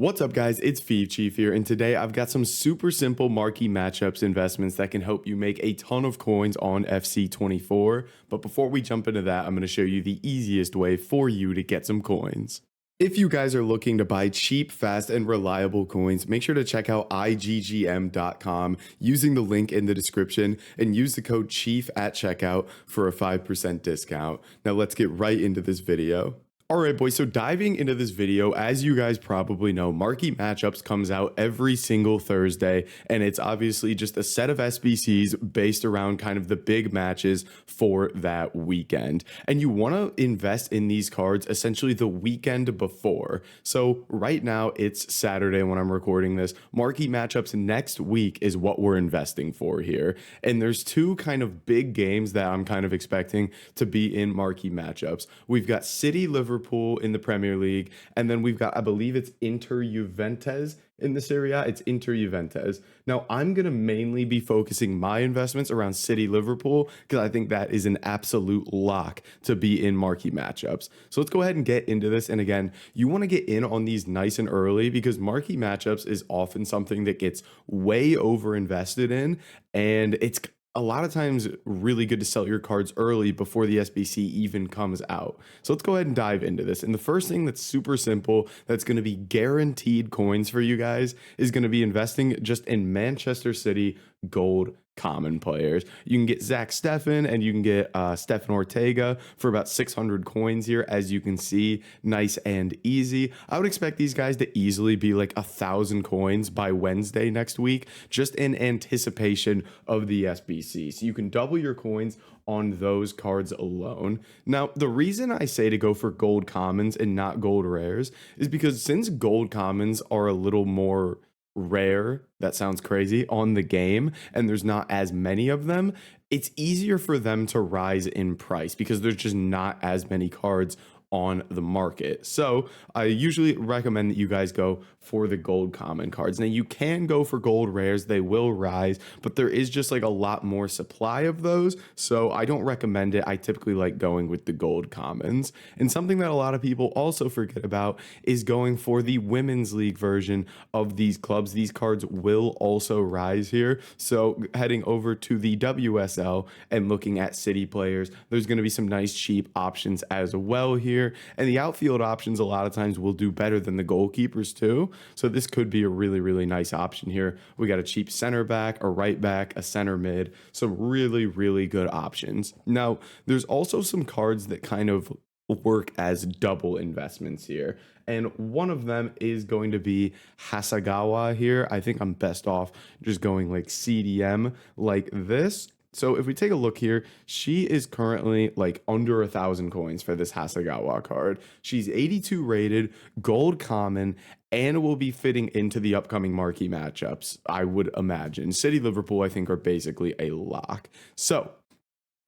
What's up, guys? It's Feeve Chief here, and today I've got some super simple marquee matchups investments that can help you make a ton of coins on FC24. But before we jump into that, I'm going to show you the easiest way for you to get some coins. If you guys are looking to buy cheap, fast, and reliable coins, make sure to check out iggm.com using the link in the description and use the code CHIEF at checkout for a 5% discount. Now let's get right into this video. Alright boys, so diving into this video, as you guys probably know, Marquee Matchups comes out every single Thursday, and it's obviously just a set of SBCs based around kind of the big matches for that weekend. And you want to invest in these cards essentially the weekend before. So right now, it's Saturday when I'm recording this. Marquee Matchups next week is what we're investing for here. And there's two kind of big games that I'm kind of expecting to be in Marquee Matchups. We've got City Liverpool in the Premier League, and then we've got, I believe it's Inter Juventus in the Serie A. It's Inter Juventus. Now, I'm going to mainly be focusing my investments around City Liverpool because I think that is an absolute lock to be in marquee matchups. So let's go ahead and get into this. And again, you want to get in on these nice and early because marquee matchups is often something that gets way over invested in, and it's a lot of times really good to sell your cards early before the SBC even comes out. So let's go ahead and dive into this. And the first thing that's super simple, that's going to be guaranteed coins for you guys, is going to be investing just in Manchester City gold common players. You can get Zach Steffen and you can get Stefan Ortega for about 600 coins here, as you can see, nice and easy. I would expect these guys to easily be like 1,000 coins by Wednesday next week, just in anticipation of the SBC. So you can double your coins on those cards alone. Now, the reason I say to go for gold commons and not gold rares is because since gold commons are a little more rare, that sounds crazy, on the game, and there's not as many of them, it's easier for them to rise in price because there's just not as many cards on the market. So I usually recommend that you guys go for the gold common cards. Now you can go for gold rares, they will rise, but there is just like a lot more supply of those. So I don't recommend it. I typically like going with the gold commons. And something that a lot of people also forget about is going for the women's league version of these clubs. These cards will also rise here. So heading over to the WSL and looking at city players, there's going to be some nice cheap options as well here. And the outfield options a lot of times will do better than the goalkeepers too. So this could be a really, really nice option here. We got a cheap center back, a right back, a center mid. Some really, really good options. Now, there's also some cards that kind of work as double investments here. And one of them is going to be Hasagawa here. I think I'm best off just going like CDM like this. So if we take a look here, she is currently like under 1,000 coins for this Hasagawa card. She's 82 rated, gold common, and will be fitting into the upcoming marquee matchups, I would imagine. City Liverpool, I think, are basically a lock. So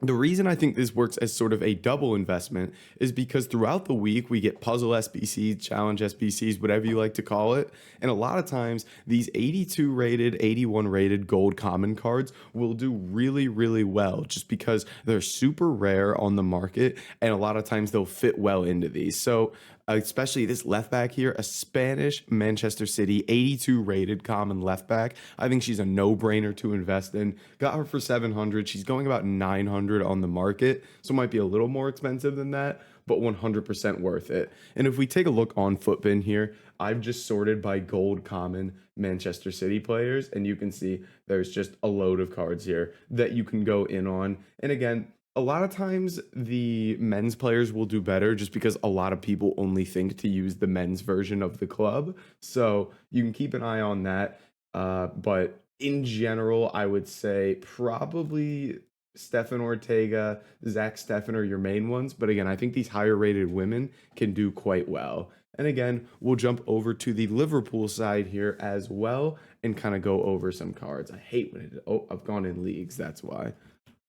the reason I think this works as sort of a double investment is because throughout the week we get puzzle SBCs, challenge SBCs, whatever you like to call it. And a lot of times these 82 rated, 81 rated gold common cards will do really, really well just because they're super rare on the market. And a lot of times they'll fit well into these. So especially this left back here, a Spanish Manchester City 82 rated common left back. I think she's a no-brainer to invest in. Got her for 700. She's going about 900 on the market, so it might be a little more expensive than that, but 100% worth it. And if we take a look on Footbin here, I've just sorted by gold common Manchester City players, and you can see there's just a load of cards here that you can go in on. And again, a lot of times the men's players will do better just because a lot of people only think to use the men's version of the club. So you can keep an eye on that. But in general, I would say probably Stefan Ortega, Zach Steffen are your main ones. But again, I think these higher rated women can do quite well. And again, we'll jump over to the Liverpool side here as well and kind of go over some cards. I hate when it, oh, I've gone in leagues, that's why.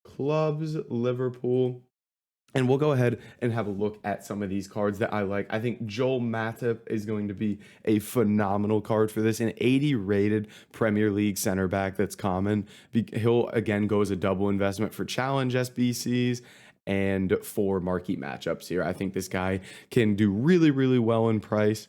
Clubs, Liverpool, and we'll go ahead and have a look at some of these cards that I like. I think Joel Matip is going to be a phenomenal card for this, an 80 rated Premier League center back that's common. He'll again go as a double investment for challenge SBCs and for marquee matchups here. I think this guy can do really, really well in price.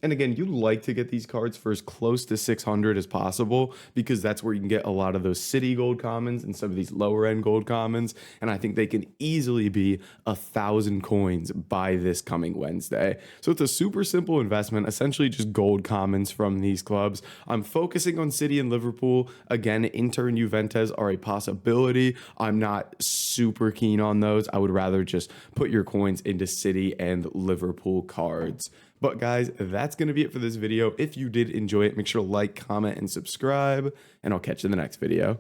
And again, you'd like to get these cards for as close to 600 as possible because that's where you can get a lot of those city gold commons and some of these lower end gold commons. And I think they can easily be 1,000 coins by this coming Wednesday. So it's a super simple investment, essentially just gold commons from these clubs. I'm focusing on City and Liverpool. Again, Inter and Juventus are a possibility. I'm not super keen on those. I would rather just put your coins into City and Liverpool cards. But guys, that's going to be it for this video. If you did enjoy it, make sure to like, comment, and subscribe, and I'll catch you in the next video.